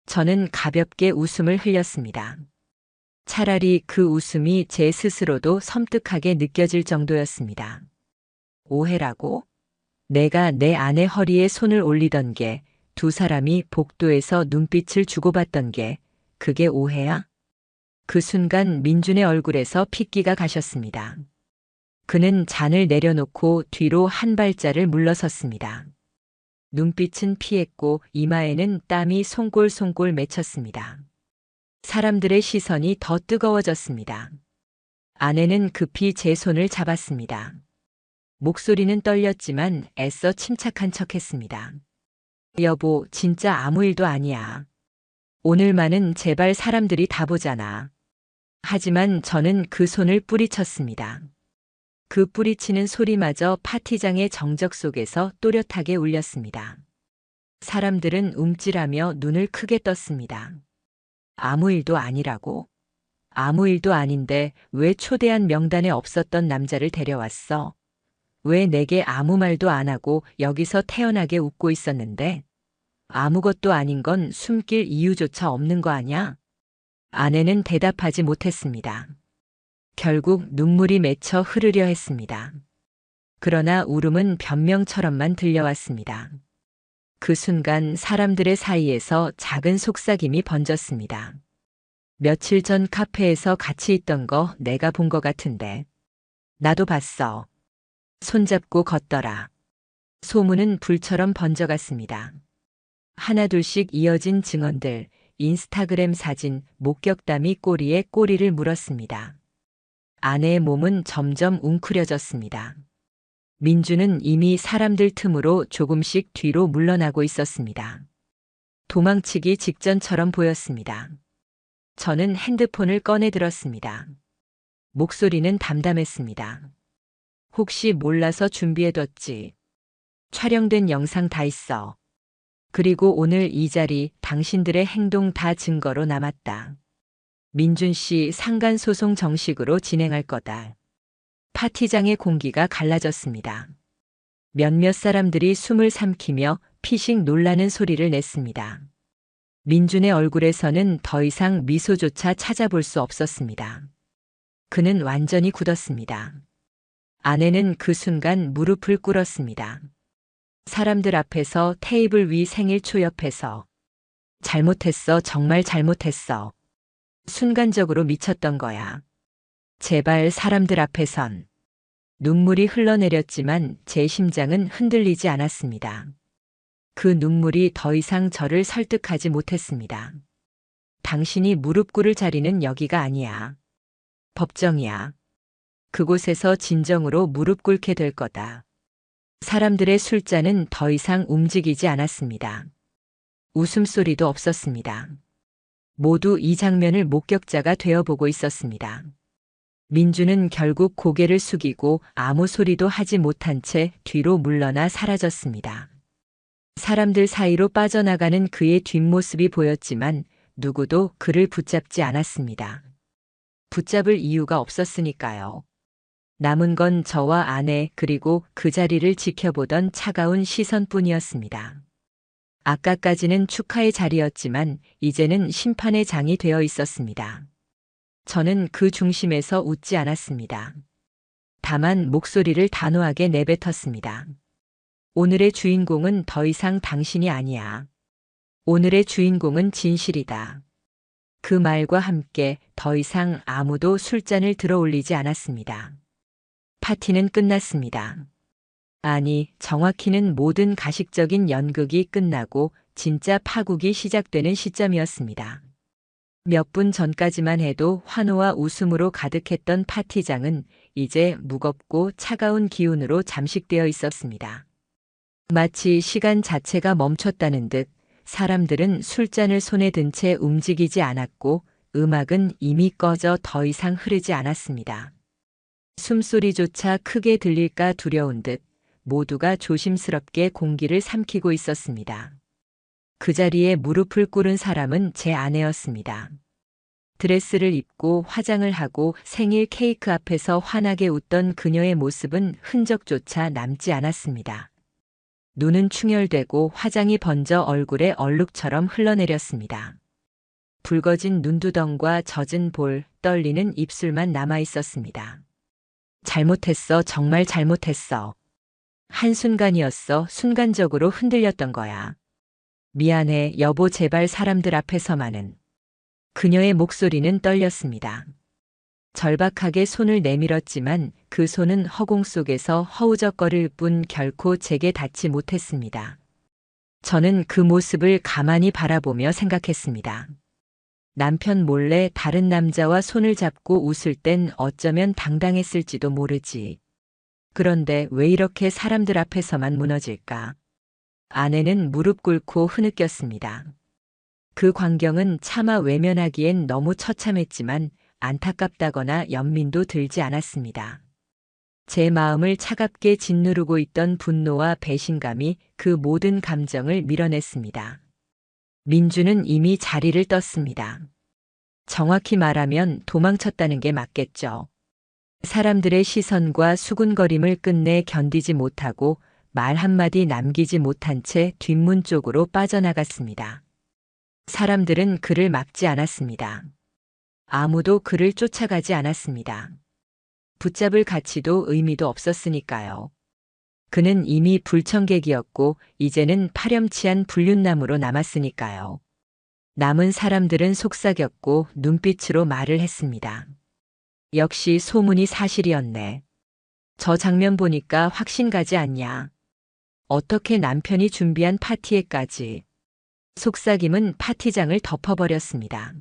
저는 가볍게 웃음을 흘렸습니다. 차라리 그 웃음이 제 스스로도 섬뜩하게 느껴질 정도였습니다. 오해라고? 내가 내 아내 허리에 손을 올리던 게, 두 사람이 복도에서 눈빛을 주고받던 게, 그게 오해야? 그 순간 민준의 얼굴에서 핏기가 가셨습니다. 그는 잔을 내려놓고 뒤로 한 발자를 물러섰습니다. 눈빛은 피했고 이마에는 땀이 송골송골 맺혔습니다. 사람들의 시선이 더 뜨거워졌습니다. 아내는 급히 제 손을 잡았습니다. 목소리는 떨렸지만 애써 침착한 척했습니다. 여보, 진짜 아무 일도 아니야. 오늘만은 제발 사람들이 다 보잖아. 하지만 저는 그 손을 뿌리쳤습니다. 그 뿌리치는 소리마저 파티장의 정적 속에서 또렷하게 울렸습니다. 사람들은 움찔하며 눈을 크게 떴습니다. 아무 일도 아니라고? 아무 일도 아닌데 왜 초대한 명단에 없었던 남자를 데려왔어? 왜 내게 아무 말도 안 하고 여기서 태연하게 웃고 있었는데? 아무것도 아닌 건 숨길 이유조차 없는 거 아냐? 아내는 대답하지 못했습니다. 결국 눈물이 맺혀 흐르려 했습니다. 그러나 울음은 변명처럼만 들려왔습니다. 그 순간 사람들의 사이에서 작은 속삭임이 번졌습니다. 며칠 전 카페에서 같이 있던 거 내가 본 거 같은데. 나도 봤어. 손잡고 걷더라. 소문은 불처럼 번져갔습니다. 하나둘씩 이어진 증언들, 인스타그램 사진, 목격담이 꼬리에 꼬리를 물었습니다. 아내의 몸은 점점 웅크려졌습니다. 민주는 이미 사람들 틈으로 조금씩 뒤로 물러나고 있었습니다. 도망치기 직전처럼 보였습니다. 저는 핸드폰을 꺼내 들었습니다. 목소리는 담담했습니다. 혹시 몰라서 준비해뒀지. 촬영된 영상 다 있어. 그리고 오늘 이 자리 당신들의 행동 다 증거로 남았다. 민준 씨 상간소송 정식으로 진행할 거다. 파티장의 공기가 갈라졌습니다. 몇몇 사람들이 숨을 삼키며 피식 놀라는 소리를 냈습니다. 민준의 얼굴에서는 더 이상 미소조차 찾아볼 수 없었습니다. 그는 완전히 굳었습니다. 아내는 그 순간 무릎을 꿇었습니다. 사람들 앞에서 테이블 위 생일초 옆에서 잘못했어, 정말 잘못했어. 순간적으로 미쳤던 거야. 제발 사람들 앞에선. 눈물이 흘러내렸지만 제 심장은 흔들리지 않았습니다. 그 눈물이 더 이상 저를 설득하지 못했습니다. 당신이 무릎 꿇을 자리는 여기가 아니야. 법정이야. 그곳에서 진정으로 무릎 꿇게 될 거다. 사람들의 술잔은 더 이상 움직이지 않았습니다. 웃음소리도 없었습니다. 모두 이 장면을 목격자가 되어보고 있었습니다. 민주는 결국 고개를 숙이고 아무 소리도 하지 못한 채 뒤로 물러나 사라졌습니다. 사람들 사이로 빠져나가는 그의 뒷모습이 보였지만 누구도 그를 붙잡지 않았습니다. 붙잡을 이유가 없었으니까요. 남은 건 저와 아내 그리고 그 자리를 지켜보던 차가운 시선뿐이었습니다. 아까까지는 축하의 자리였지만 이제는 심판의 장이 되어 있었습니다. 저는 그 중심에서 웃지 않았습니다. 다만 목소리를 단호하게 내뱉었습니다. 오늘의 주인공은 더 이상 당신이 아니야. 오늘의 주인공은 진실이다. 그 말과 함께 더 이상 아무도 술잔을 들어 올리지 않았습니다. 파티는 끝났습니다. 아니, 정확히는 모든 가식적인 연극이 끝나고 진짜 파국이 시작되는 시점이었습니다. 몇 분 전까지만 해도 환호와 웃음으로 가득했던 파티장은 이제 무겁고 차가운 기운으로 잠식되어 있었습니다. 마치 시간 자체가 멈췄다는 듯 사람들은 술잔을 손에 든 채 움직이지 않았고 음악은 이미 꺼져 더 이상 흐르지 않았습니다. 숨소리조차 크게 들릴까 두려운 듯 모두가 조심스럽게 공기를 삼키고 있었습니다. 그 자리에 무릎을 꿇은 사람은 제 아내였습니다. 드레스를 입고 화장을 하고 생일 케이크 앞에서 환하게 웃던 그녀의 모습은 흔적조차 남지 않았습니다. 눈은 충혈되고 화장이 번져 얼굴에 얼룩처럼 흘러내렸습니다. 붉어진 눈두덩과 젖은 볼, 떨리는 입술만 남아 있었습니다. 잘못했어, 정말 잘못했어. 한순간이었어, 순간적으로 흔들렸던 거야. 미안해, 여보, 제발 사람들 앞에서만은. 그녀의 목소리는 떨렸습니다. 절박하게 손을 내밀었지만 그 손은 허공 속에서 허우적거릴 뿐 결코 제게 닿지 못했습니다. 저는 그 모습을 가만히 바라보며 생각했습니다. 남편 몰래 다른 남자와 손을 잡고 웃을 땐 어쩌면 당당했을지도 모르지. 그런데 왜 이렇게 사람들 앞에서만 무너질까? 아내는 무릎 꿇고 흐느꼈습니다. 그 광경은 차마 외면하기엔 너무 처참했지만 안타깝다거나 연민도 들지 않았습니다. 제 마음을 차갑게 짓누르고 있던 분노와 배신감이 그 모든 감정을 밀어냈습니다. 민주는 이미 자리를 떴습니다. 정확히 말하면 도망쳤다는 게 맞겠죠. 사람들의 시선과 수군거림을 끝내 견디지 못하고 말 한마디 남기지 못한 채 뒷문 쪽으로 빠져나갔습니다. 사람들은 그를 막지 않았습니다. 아무도 그를 쫓아가지 않았습니다. 붙잡을 가치도 의미도 없었으니까요. 그는 이미 불청객이었고 이제는 파렴치한 불륜남으로 남았으니까요. 남은 사람들은 속삭였고 눈빛으로 말을 했습니다. 역시 소문이 사실이었네. 저 장면 보니까 확신 가지 않냐. 어떻게 남편이 준비한 파티에까지. 속삭임은 파티장을 덮어버렸습니다.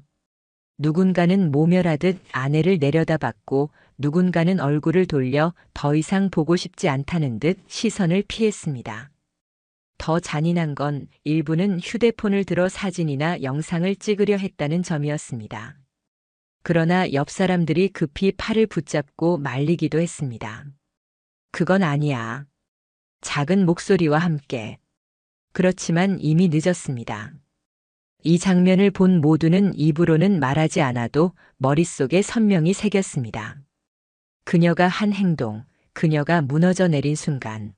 누군가는 모멸하듯 아내를 내려다봤고 누군가는 얼굴을 돌려 더 이상 보고 싶지 않다는 듯 시선을 피했습니다. 더 잔인한 건 일부는 휴대폰을 들어 사진이나 영상을 찍으려 했다는 점이었습니다. 그러나 옆 사람들이 급히 팔을 붙잡고 말리기도 했습니다. 그건 아니야. 작은 목소리와 함께. 그렇지만 이미 늦었습니다. 이 장면을 본 모두는 입으로는 말하지 않아도 머릿속에 선명히 새겼습니다. 그녀가 한 행동, 그녀가 무너져 내린 순간.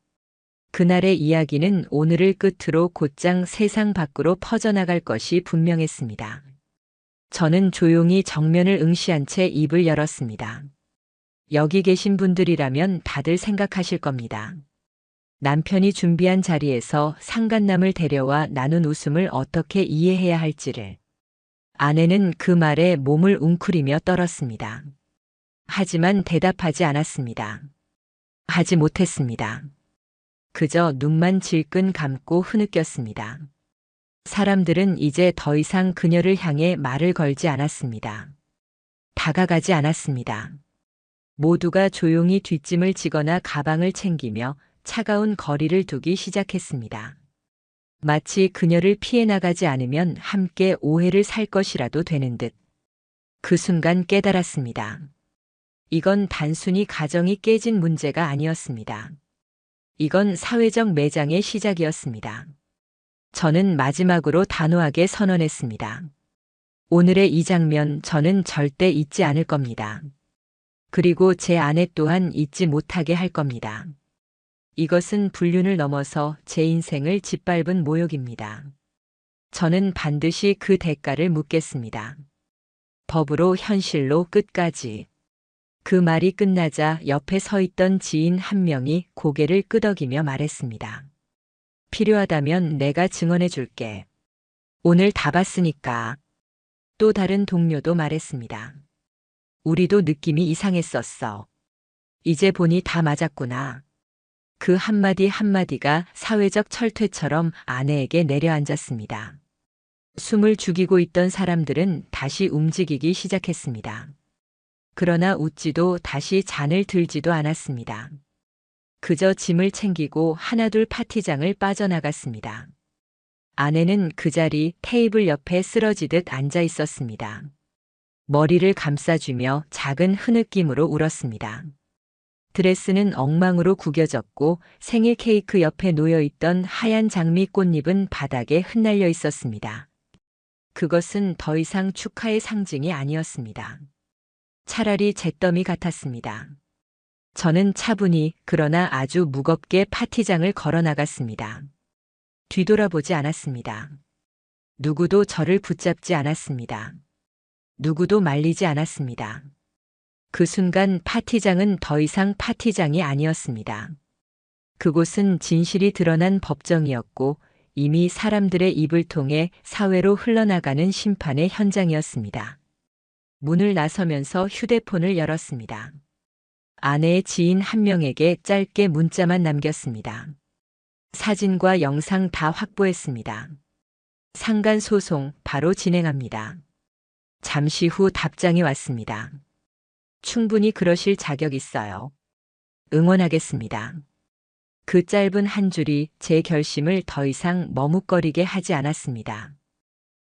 그날의 이야기는 오늘을 끝으로 곧장 세상 밖으로 퍼져나갈 것이 분명했습니다. 저는 조용히 정면을 응시한 채 입을 열었습니다. 여기 계신 분들이라면 다들 생각하실 겁니다. 남편이 준비한 자리에서 상간남을 데려와 나눈 웃음을 어떻게 이해해야 할지를. 아내는 그 말에 몸을 웅크리며 떨었습니다. 하지만 대답하지 않았습니다. 하지 못했습니다. 그저 눈만 질끈 감고 흐느꼈습니다. 사람들은 이제 더 이상 그녀를 향해 말을 걸지 않았습니다. 다가가지 않았습니다. 모두가 조용히 뒷짐을 지거나 가방을 챙기며 차가운 거리를 두기 시작했습니다. 마치 그녀를 피해 나가지 않으면 함께 오해를 살 것이라도 되는 듯. 그 순간 깨달았습니다. 이건 단순히 가정이 깨진 문제가 아니었습니다. 이건 사회적 매장의 시작이었습니다. 저는 마지막으로 단호하게 선언했습니다. 오늘의 이 장면 저는 절대 잊지 않을 겁니다. 그리고 제 아내 또한 잊지 못하게 할 겁니다. 이것은 불륜을 넘어서 제 인생을 짓밟은 모욕입니다. 저는 반드시 그 대가를 묻겠습니다. 법으로, 현실로, 끝까지. 그 말이 끝나자 옆에 서 있던 지인 한 명이 고개를 끄덕이며 말했습니다. 필요하다면 내가 증언해 줄게. 오늘 다 봤으니까. 또 다른 동료도 말했습니다. 우리도 느낌이 이상했었어. 이제 보니 다 맞았구나. 그 한마디 한마디가 사회적 철퇴처럼 아내에게 내려앉았습니다. 숨을 죽이고 있던 사람들은 다시 움직이기 시작했습니다. 그러나 웃지도 다시 잔을 들지도 않았습니다. 그저 짐을 챙기고 하나둘 파티장을 빠져나갔습니다. 아내는 그 자리 테이블 옆에 쓰러지듯 앉아 있었습니다. 머리를 감싸주며 작은 흐느낌으로 울었습니다. 드레스는 엉망으로 구겨졌고 생일 케이크 옆에 놓여있던 하얀 장미 꽃잎은 바닥에 흩날려 있었습니다. 그것은 더 이상 축하의 상징이 아니었습니다. 차라리 잿더미 같았습니다. 저는 차분히 그러나 아주 무겁게 파티장을 걸어 나갔습니다. 뒤돌아보지 않았습니다. 누구도 저를 붙잡지 않았습니다. 누구도 말리지 않았습니다. 그 순간 파티장은 더 이상 파티장이 아니었습니다. 그곳은 진실이 드러난 법정이었고 이미 사람들의 입을 통해 사회로 흘러나가는 심판의 현장이었습니다. 문을 나서면서 휴대폰을 열었습니다. 아내의 지인 한 명에게 짧게 문자만 남겼습니다. 사진과 영상 다 확보했습니다. 상간 소송 바로 진행합니다. 잠시 후 답장이 왔습니다. 충분히 그러실 자격 있어요. 응원하겠습니다. 그 짧은 한 줄이 제 결심을 더 이상 머뭇거리게 하지 않았습니다.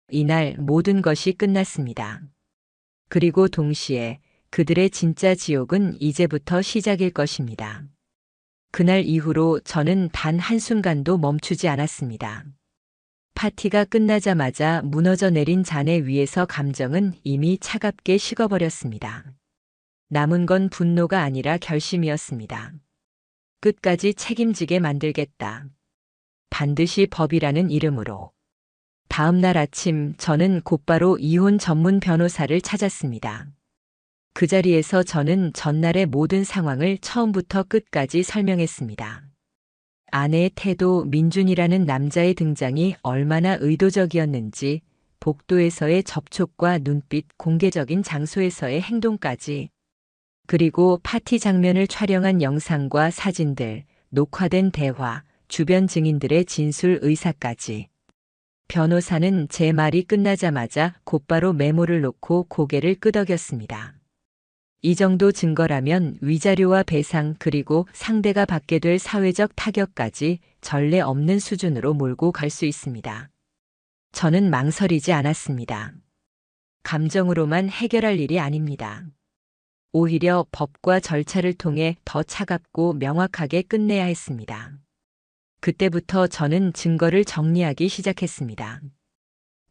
이날 모든 것이 끝났습니다. 그리고 동시에 그들의 진짜 지옥은 이제부터 시작일 것입니다. 그날 이후로 저는 단 한순간도 멈추지 않았습니다. 파티가 끝나자마자 무너져 내린 잔해 위에서 감정은 이미 차갑게 식어버렸습니다. 남은 건 분노가 아니라 결심이었습니다. 끝까지 책임지게 만들겠다. 반드시 법이라는 이름으로. 다음 날 아침 저는 곧바로 이혼 전문 변호사를 찾았습니다. 그 자리에서 저는 전날의 모든 상황을 처음부터 끝까지 설명했습니다. 아내의 태도, 민준이라는 남자의 등장이 얼마나 의도적이었는지, 복도에서의 접촉과 눈빛, 공개적인 장소에서의 행동까지, 그리고 파티 장면을 촬영한 영상과 사진들, 녹화된 대화, 주변 증인들의 진술 의사까지. 변호사는 제 말이 끝나자마자 곧바로 메모를 놓고 고개를 끄덕였습니다. 이 정도 증거라면 위자료와 배상 그리고 상대가 받게 될 사회적 타격까지 전례 없는 수준으로 몰고 갈 수 있습니다. 저는 망설이지 않았습니다. 감정으로만 해결할 일이 아닙니다. 오히려 법과 절차를 통해 더 차갑고 명확하게 끝내야 했습니다. 그때부터 저는 증거를 정리하기 시작했습니다.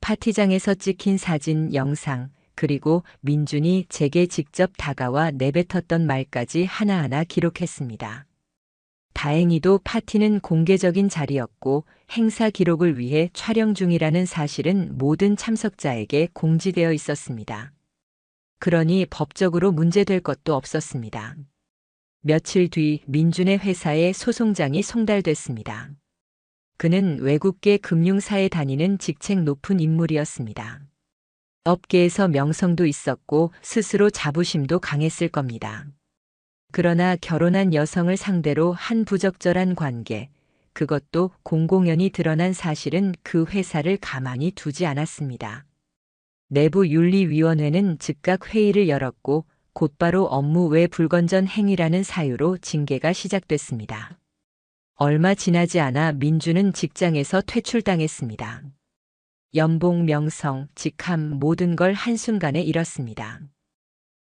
파티장에서 찍힌 사진, 영상, 그리고 민준이 제게 직접 다가와 내뱉었던 말까지 하나하나 기록했습니다. 다행히도 파티는 공개적인 자리였고 행사 기록을 위해 촬영 중이라는 사실은 모든 참석자에게 공지되어 있었습니다. 그러니 법적으로 문제될 것도 없었습니다. 며칠 뒤 민준의 회사에 소송장이 송달됐습니다. 그는 외국계 금융사에 다니는 직책 높은 인물이었습니다. 업계에서 명성도 있었고 스스로 자부심도 강했을 겁니다. 그러나 결혼한 여성을 상대로 한 부적절한 관계, 그것도 공공연히 드러난 사실은 그 회사를 가만히 두지 않았습니다. 내부윤리위원회는 즉각 회의를 열었고 곧바로 업무 외 불건전 행위라는 사유로 징계가 시작됐습니다. 얼마 지나지 않아 민준은 직장에서 퇴출당했습니다. 연봉, 명성, 직함 모든 걸 한순간에 잃었습니다.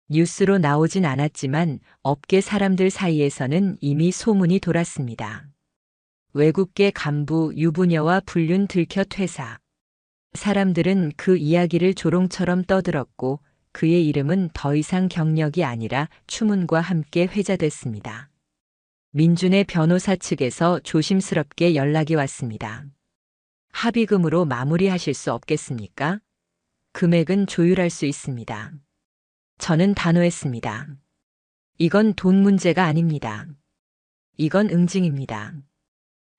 뉴스로 나오진 않았지만 업계 사람들 사이에서는 이미 소문이 돌았습니다. 외국계 간부 유부녀와 불륜 들켜 퇴사. 사람들은 그 이야기를 조롱처럼 떠들었고 그의 이름은 더 이상 경력이 아니라 추문과 함께 회자됐습니다. 민준의 변호사 측에서 조심스럽게 연락이 왔습니다. 합의금으로 마무리하실 수 없겠습니까? 금액은 조율할 수 있습니다. 저는 단호했습니다. 이건 돈 문제가 아닙니다. 이건 응징입니다.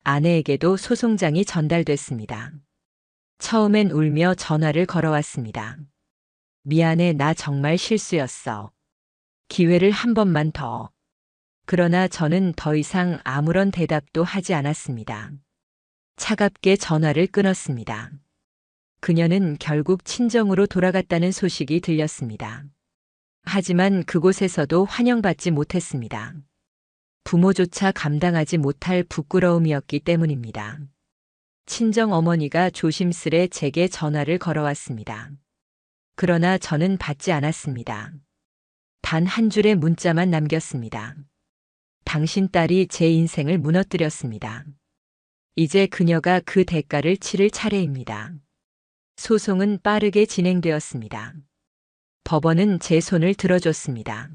아내에게도 소송장이 전달됐습니다. 처음엔 울며 전화를 걸어왔습니다. 미안해, 나 정말 실수였어. 기회를 한 번만 더. 그러나 저는 더 이상 아무런 대답도 하지 않았습니다. 차갑게 전화를 끊었습니다. 그녀는 결국 친정으로 돌아갔다는 소식이 들렸습니다. 하지만 그곳에서도 환영받지 못했습니다. 부모조차 감당하지 못할 부끄러움이었기 때문입니다. 친정 어머니가 조심스레 제게 전화를 걸어왔습니다. 그러나 저는 받지 않았습니다. 단 한 줄의 문자만 남겼습니다. 당신 딸이 제 인생을 무너뜨렸습니다. 이제 그녀가 그 대가를 치를 차례입니다. 소송은 빠르게 진행되었습니다. 법원은 제 손을 들어줬습니다.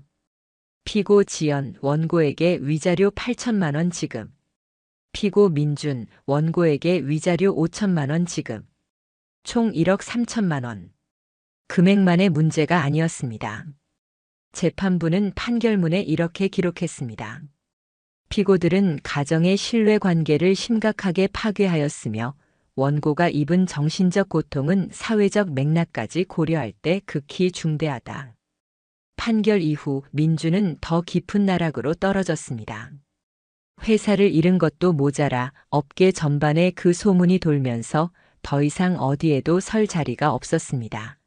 피고 지연, 원고에게 위자료 8천만 원 지급. 피고 민준, 원고에게 위자료 5천만 원 지급. 총 1억 3천만 원. 금액만의 문제가 아니었습니다. 재판부는 판결문에 이렇게 기록했습니다. 피고들은 가정의 신뢰관계를 심각하게 파괴하였으며 원고가 입은 정신적 고통은 사회적 맥락까지 고려할 때 극히 중대하다. 판결 이후 민주는 더 깊은 나락으로 떨어졌습니다. 회사를 잃은 것도 모자라 업계 전반에 그 소문이 돌면서 더 이상 어디에도 설 자리가 없었습니다.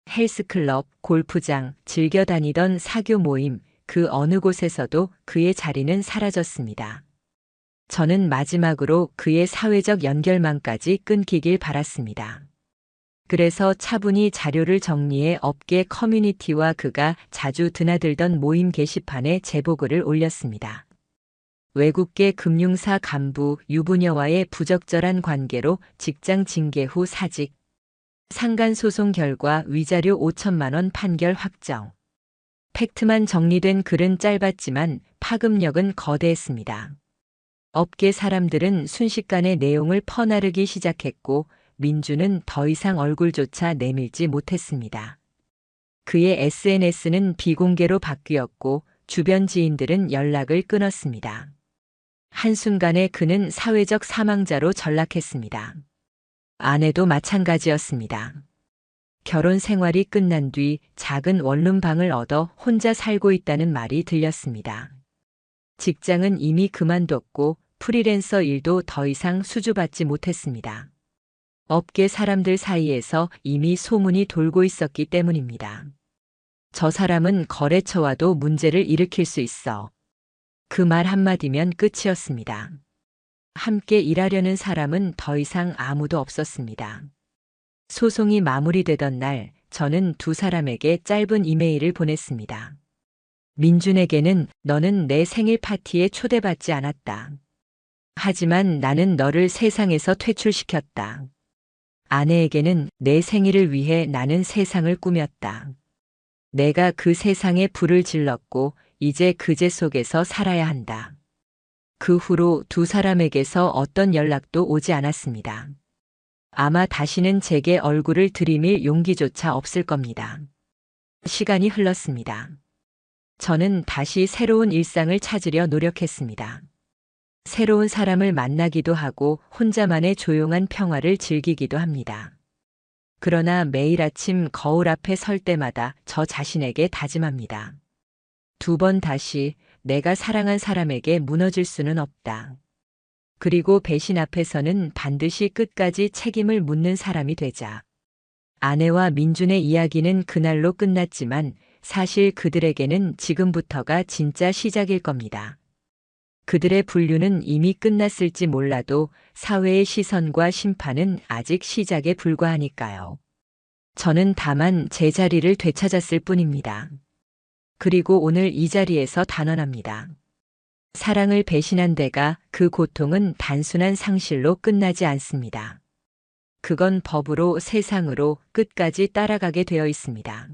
헬스클럽, 골프장, 즐겨 다니던 사교 모임, 그 어느 곳에서도 그의 자리는 사라졌습니다. 저는 마지막으로 그의 사회적 연결망까지 끊기길 바랐습니다. 그래서 차분히 자료를 정리해 업계 커뮤니티와 그가 자주 드나들던 모임 게시판에 제보글을 올렸습니다. 외국계 금융사 간부 유부녀와의 부적절한 관계로 직장 징계 후 사직. 상간소송 결과 위자료 5천만 원 판결 확정. 팩트만 정리된 글은 짧았지만 파급력은 거대했습니다. 업계 사람들은 순식간에 내용을 퍼나르기 시작했고 민주는 더 이상 얼굴조차 내밀지 못했습니다. 그의 SNS는 비공개로 바뀌었고 주변 지인들은 연락을 끊었습니다. 한순간에 그는 사회적 사망자로 전락했습니다. 아내도 마찬가지였습니다. 결혼 생활이 끝난 뒤 작은 원룸방을 얻어 혼자 살고 있다는 말이 들렸습니다. 직장은 이미 그만뒀고 프리랜서 일도 더 이상 수주받지 못했습니다. 업계 사람들 사이에서 이미 소문이 돌고 있었기 때문입니다. 저 사람은 거래처와도 문제를 일으킬 수 있어. 그 말 한마디면 끝이었습니다. 함께 일하려는 사람은 더 이상 아무도 없었습니다. 소송이 마무리되던 날, 저는 두 사람에게 짧은 이메일을 보냈습니다. 민준에게는 너는 내 생일 파티에 초대받지 않았다. 하지만 나는 너를 세상에서 퇴출시켰다. 아내에게는 내 생일을 위해 나는 세상을 꾸몄다. 내가 그 세상에 불을 질렀고 이제 그제 속에서 살아야 한다. 그 후로 두 사람에게서 어떤 연락도 오지 않았습니다. 아마 다시는 제게 얼굴을 들이밀 용기조차 없을 겁니다. 시간이 흘렀습니다. 저는 다시 새로운 일상을 찾으려 노력했습니다. 새로운 사람을 만나기도 하고 혼자만의 조용한 평화를 즐기기도 합니다. 그러나 매일 아침 거울 앞에 설 때마다 저 자신에게 다짐합니다. 두 번 다시 내가 사랑한 사람에게 무너질 수는 없다. 그리고 배신 앞에서는 반드시 끝까지 책임을 묻는 사람이 되자. 아내와 민준의 이야기는 그날로 끝났지만 사실 그들에게는 지금부터가 진짜 시작일 겁니다. 그들의 분류는 이미 끝났을지 몰라도 사회의 시선과 심판은 아직 시작에 불과하니까요. 저는 다만 제 자리를 되찾았을 뿐입니다. 그리고 오늘 이 자리에서 단언합니다. 사랑을 배신한 데가 그 고통은 단순한 상실로 끝나지 않습니다. 그건 법으로 세상으로 끝까지 따라가게 되어 있습니다.